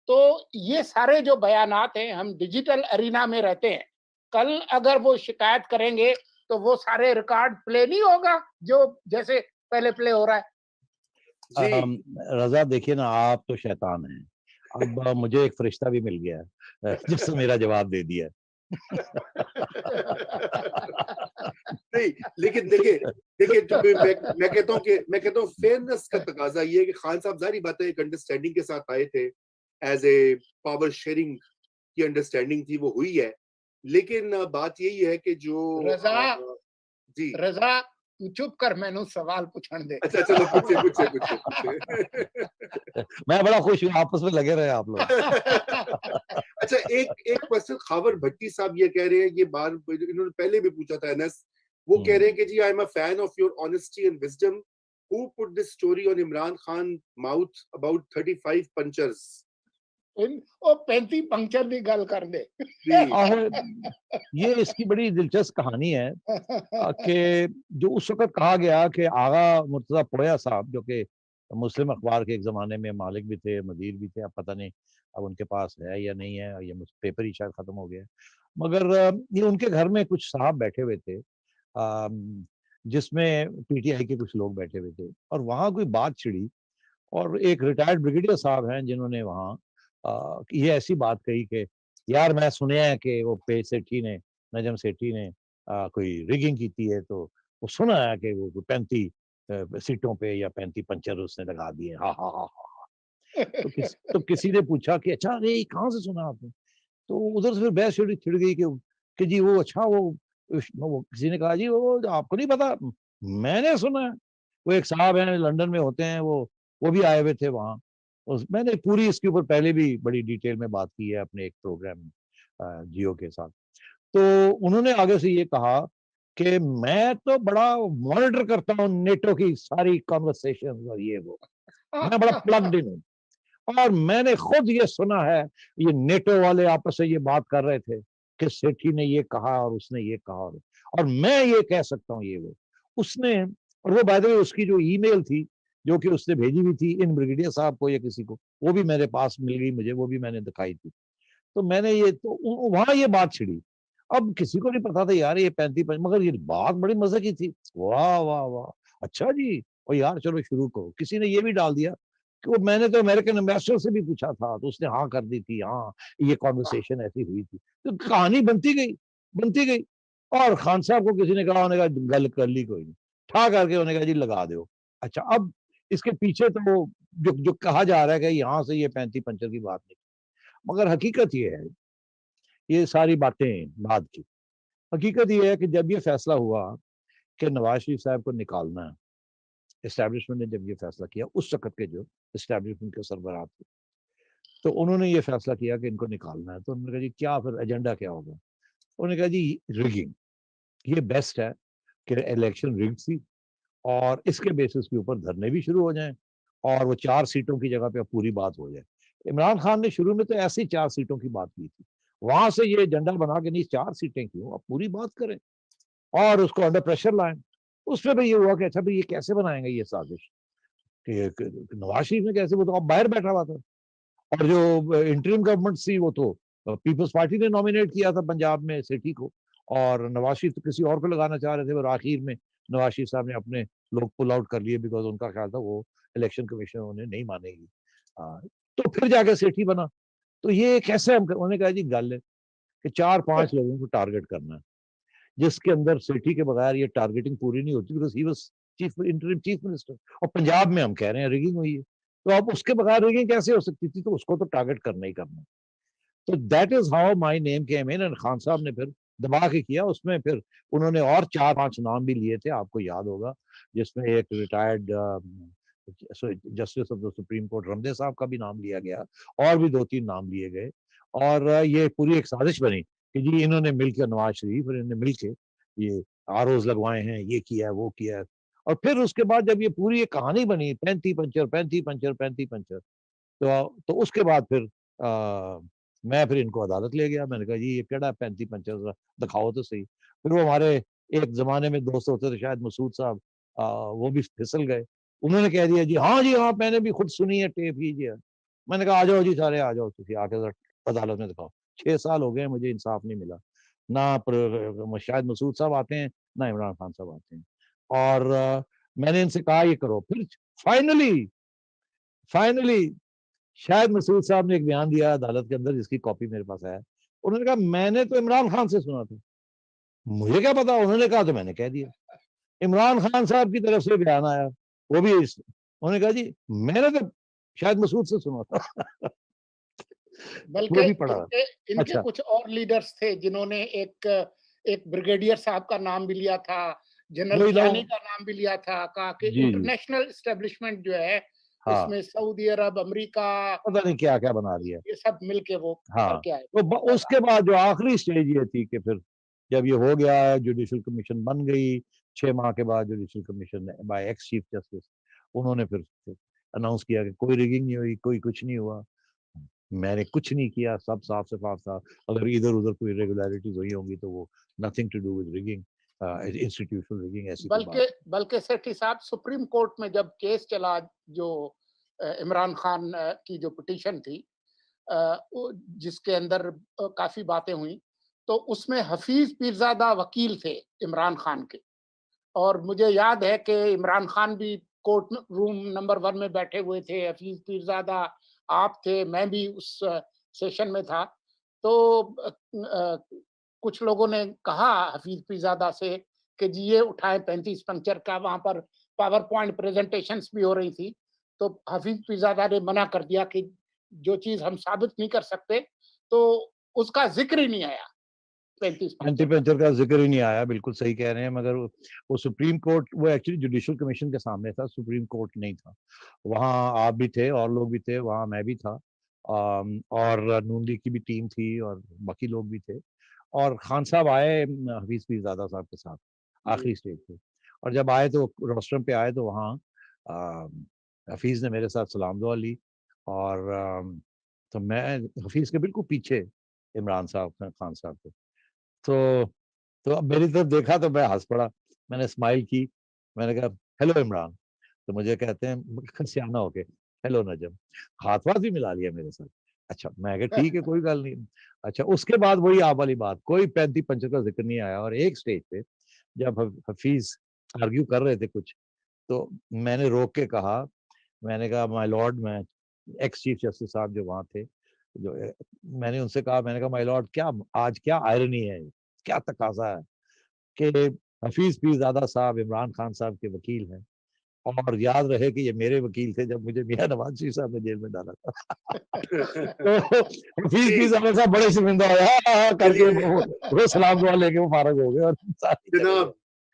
तो ये सारे जो बयानात हैं, हम डिजिटल अरीना में रहते हैं, कल अगर वो शिकायत करेंगे तो वो सारे रिकॉर्ड प्ले नहीं होगा जो जैसे पहले प्ले हो रहा है। जी। अम, रज़ा देखिए ना, आप तो शैतान हैं। अब मुझे एक फरिश्ता भी मिल गया है जिसने मेरा जवाब दे दिया है। नहीं, लेकिन देखिए देखिए जो मैं कहता हूँ फेयरनेस का तकाज़ा ये है कि खान साहब ज़ाहिर-सी बात है एक अंडरस्टैंडिंग के साथ आए थे, एज़ ए पावर शेयरिंग की अंडरस्टैंडिंग थी वो हुई है। लेकिन बात यही है कि जो रज़ा जी। रज़ा तू चुप कर, मैनू सवाल पूछण दे। अच्छा चलो पूछिए। मैं बड़ा खुश हूँ, आपस में लगे रहे आप लोग। अच्छा एक एक क्वेश्चन खावर भट्टी साहब ये कह रहे हैं, ये बार इन्होंने पहले भी पूछा था एनएस, वो कह रहे हुँ। हैं कि ji I am a fan of your honesty and wisdom, who put this story on Imran Khan mouth about 35 punctures. इन ओ 35 पंक्चर दी गल कर दे। जी। और ये इसकी बड़ी दिलचस्प कहानी है कि जो उस वक़्त कहा गया कि आगा मुर्तज़ा पोया साहब, जो कि मुस्लिम अखबार के एक ज़माने में मालिक भी थे, मदीर भी थे, अब पता नहीं अब उनके पास है या नहीं है, ये पेपर ही शायद ख़त्म हो गया है। मगर ये उनके घर में कुछ साहब बैठे हुए थे, जिसमें पीटीआई के कुछ लोग बैठे हुए थे और वहाँ कोई बात छिड़ी और एक रिटायर्ड ब्रिगेडियर साहब हैं जिन्होंने वहाँ ये ऐसी बात कही कि यार मैं सुना है कि वो पे सेठी ने, नजम सेठी ने कोई रिगिंग की थी है, तो वो सुना है कि वो 35 सीटों पे या 35 पंचर उसने लगा दिए। हाँ, हाँ, हाँ, हाँ, हाँ। तो किसी ने पूछा कि अच्छा अरे ये कहाँ से सुना आपने? तो उधर से फिर बहस छिड़ गई कि जी वो अच्छा वो किसी ने कहा जी वो आपको नहीं पता? मैंने सुना है। वो एक साहब हैं लंदन में होते हैं, वो भी आए हुए थे वहाँ। उस मैंने पूरी इसके ऊपर पहले भी बड़ी डिटेल में बात की है अपने एक प्रोग्राम में जियो के साथ। तो उन्होंने आगे से ये कहा कि मैं तो बड़ा मॉनिटर करता हूँ नेटो की सारी कन्वर्सेशंस और ये वो। मैं बड़ा प्लग्ड इन हूँ। और मैंने खुद ये सुना है, ये नेटो वाले आपस में ये बात कर रहे थे कि सेठी ने ये कहा और उसने ये कहा और मैं ये कह सकता हूँ ये वो। उसने और वो बाय द वे उसकी जो ईमेल थी, जो कि उसने भेजी हुई थी इन ब्रिगेडियर साहब को या किसी को, वो भी मेरे पास मिल गई मुझे, वो भी मैंने दिखाई थी। तो मैंने ये तो वहाँ ये बात छिड़ी। अब किसी को नहीं पता था यार ये 35 मगर ये बात बड़ी मज़े की थी। वाह, वाह, वाह! अच्छा जी, और यार चलो शुरू करो। किसी ने ये भी डाल दिया कि वो मैंने तो अमेरिकन एम्बेसडर से भी पूछा था, तो उसने हाँ कर दी थी, हाँ, ये कन्वर्सेशन ऐसी हुई थी। तो कहानी बनती गई और खान साहब को किसी ने कहा, उन्होंने कहा गल कर ली कोई नहीं। ठा करके उन्होंने कहा जी लगा दो। अच्छा अब इसके पीछे तो वो जो जो कहा जा रहा है कि यहाँ से ये 35 पंचर की बात नहीं। मगर हकीकत ये है, ये सारी बातें बाद की। हकीकत ये है कि जब ये फैसला हुआ कि नवाज़ शरीफ साहब को निकालना है, एस्टेब्लिशमेंट ने जब ये फैसला किया, उस वक़्त के जो एस्टेब्लिशमेंट के सरबराह थे, तो उन्होंने ये फैसला किया कि इनको निकालना है। तो उन्होंने कहा जी क्या फिर एजेंडा क्या होगा? उन्होंने कहा जी रिगिंग, ये बेस्ट है कि इलेक्शन रिग्ड थी और इसके बेसिस के ऊपर धरने भी शुरू हो जाएँ और वो 4 सीटों की जगह पे अब पूरी बात हो जाए। इमरान खान ने शुरू में तो ऐसे ही 4 सीटों की बात की थी। वहाँ से ये एजेंडा बना के नहीं 4 सीटें क्यों, अब पूरी बात करें और उसको अंडर प्रेशर लाएँ। उसमें भी ये हुआ कि अच्छा भई ये कैसे बनाएँगे ये साज़िश कि क नवाज़ शरीफ ने कैसे, वो तो अब बाहर बैठा हुआ था और जो इंटरिम गवर्नमेंट थी वो तो पीपल्स पार्टी ने नॉमिनेट किया था पंजाब में सेठी को और नवाज़ शरीफ तो किसी और को लगाना चाह रहे थे और आखिर में नवाज़ शरीफ साहब ने अपने लोग पुल आउट कर लिए बिकॉज़ उनका ख्याल था वो इलेक्शन कमीशन उन्हें नहीं मानेगी। तो फिर जाके सेठी बना। तो ये कैसे हम उन्होंने कहा जी गल है कि 4-5 लोगों को टारगेट करना है, जिसके अंदर सेठी के बगैर ये टारगेटिंग पूरी नहीं होती because he was chief minister और पंजाब में हम कह रहे हैं रिगिंग हुई है। तो अब उसके बगैर रिगिंग कैसे हो सकती थी? तो उसको तो टारगेट करना ही करना है। तो that is how my name came in and Khan साहब ने फिर दबा के किया। उसमें फिर उन्होंने और 4-5 नाम भी लिए थे, आपको याद होगा, जिसमें एक retired justice of the supreme court Ramday साहब का भी नाम लिया गया और भी 2-3 नाम लिए गए और ये पूरी एक साजिश बनी कि जी इन्होंने मिलकर नवाज़ शरीफ और इन्होंने मिलके ये आरओज़ लगवाए हैं, ये किया है, वो किया है और फिर उसके बाद जब ये पूरी एक कहानी बनी 35 पंचर, 35 पंचर, 35 पंचर तो उसके बाद फिर मैं फिर इनको अदालत ले गया। मैंने कहा जी ये केड़ा 35 पंचर ज़रा दिखाओ तो सही। फिर वो हमारे एक ज़माने में दोस्त होते थे शायद मसूद साहब, वो भी फिसल गए। उन्होंने कह दिया जी हाँ, मैंने भी खुद सुनी है टेप ये जी है। मैंने कहा आ जाओ जी सारे आ जाओ, तुसी आके अदालत में दिखाओ। 6 साल हो गए मुझे इंसाफ नहीं मिला। ना शायद मसूद साहब आते हैं, ना इमरान खान साहब आते हैं। और मैंने इनसे कहा ये करो। फिर फाइनली शायद मसूद साहब ने एक बयान दिया अदालत के अंदर, जिसकी कॉपी मेरे पास है। उन्होंने कहा मैंने तो इमरान खान से सुना था, मुझे क्या पता, उन्होंने कहा तो मैंने कह दिया। इमरान खान साहब की तरफ से बयान आया, वो भी उन्होंने कहा जी मैंने तो शायद मसूद से सुना था। बल्कि वो भी पढ़ा। इनके अच्छा, कुछ और लीडर्स थे जिन्होंने एक ब्रिगेडियर साहब का नाम भी लिया था, जनरल वही तो। कियानी का नाम भी लिया था, कहा कि जी, जी। इंटरनेशनल एस्टेब्लिशमेंट जो है हाँ, उसमें सऊदी अरब, अमेरिका, पता नहीं क्या-क्या बना दिया। ये सब मिलके वो हाँ, करके आए। तो उसके बाद जो आखिरी स्टेज ये थी कि फिर जब ये हो गया, जुडिशियल कमीशन बन गई, 6 माह के बाद judicial commission by ex chief justice, उन्होंने फिर अनाउंस किया कि कोई रिगिंग नहीं हुई, कोई कुछ नहीं हुआ। मैंने कुछ नहीं किया, सब साफ-शफाफ था। अगर इधर-उधर कोई इरेगुलरिटीज़ हुई होंगी तो वो nothing to do with rigging, institutional rigging ऐसी कोई बात बल्कि सेठी साहब, सुप्रीम कोर्ट में जब केस चला, जो इमरान खान की जो पिटीशन थी, जिसके अंदर काफी बातें हुई, तो उसमें हफीज पीरजादा वकील थे इमरान खान के। और मुझे याद है कि इमरान खान भी कोर्ट रूम नंबर 1 में बैठे हुए थे, हफीज पीरजादा, आप थे, मैं भी उस सेशन में था। तो कुछ लोगों ने कहा हफीज पीरजादा से कि जी ये उठाएं 35 पंक्चर का, वहां पर पावर पॉइंट प्रेजेंटेशंस भी हो रही थी। तो हफीज पीरजादा ने मना कर दिया कि जो चीज हम साबित नहीं कर सकते, तो उसका जिक्र ही नहीं आया 35 पंक्चर का। एंटी-पंचर का ज़िक्र ही नहीं आया, बिल्कुल सही कह रहे हैं। मगर वो सुप्रीम कोर्ट, वो एक्चुअली जुडिशियल कमीशन के सामने था, सुप्रीम कोर्ट नहीं था। वहाँ आप भी थे और लोग भी थे, वहाँ मैं भी था। और नून लीग की भी टीम थी और बाकी लोग भी थे। और खान साहब आए हफीज़ पीरज़ादा साहब के साथ, जी। आखिरी स्टेज पे। और जब आए तो रोस्ट्रम पे आए तो वहाँ हफीज़ ने मेरे साथ सलाम दुआ ली। और तो मैं हफीज़ के बिल्कुल पीछे इमरान साहब खान साहब थे। तो अब मेरी तरफ देखा तो मैं हँस पड़ा। मैंने स्माइल की, मैंने कहा हेलो इमरान। तो मुझे कहते हैं सियाना होके, हेलो नजम। हाथ-वाथ भी मिला लिया मेरे साथ। अच्छा, मैं कहा ठीक है कोई गल नहीं। अच्छा, उसके बाद वही आप वाली बात, कोई 35-पंचर का ज़िक्र नहीं आया। और एक स्टेज पे जब हफीज़ आर्ग्यू कर रहे थे कुछ, तो मैंने रोक के कहा, मैंने कहा माय लॉर्ड, मैं एक्स चीफ जस्टिस साहब जो वहाँ थे, जो मैंने उनसे कहा, मैंने कहा माय लॉर्ड क्या आज क्या आयरनी है, क्या तकाज़ा है कि हफीज़ पीरज़ादा साहब इमरान खान साहब के वकील हैं। और याद रहे कि ये मेरे वकील थे जब मुझे मियां नवाज शरीफ साहब ने जेल में डाला था। तो हफीज जी, पीरज़ादा साहब बड़े शर्मिंदा हुए, हाँ, हाँ, हाँ, करके चलिए वो सलाम दुआ लेके वो फारग हो गए और सारी जनाब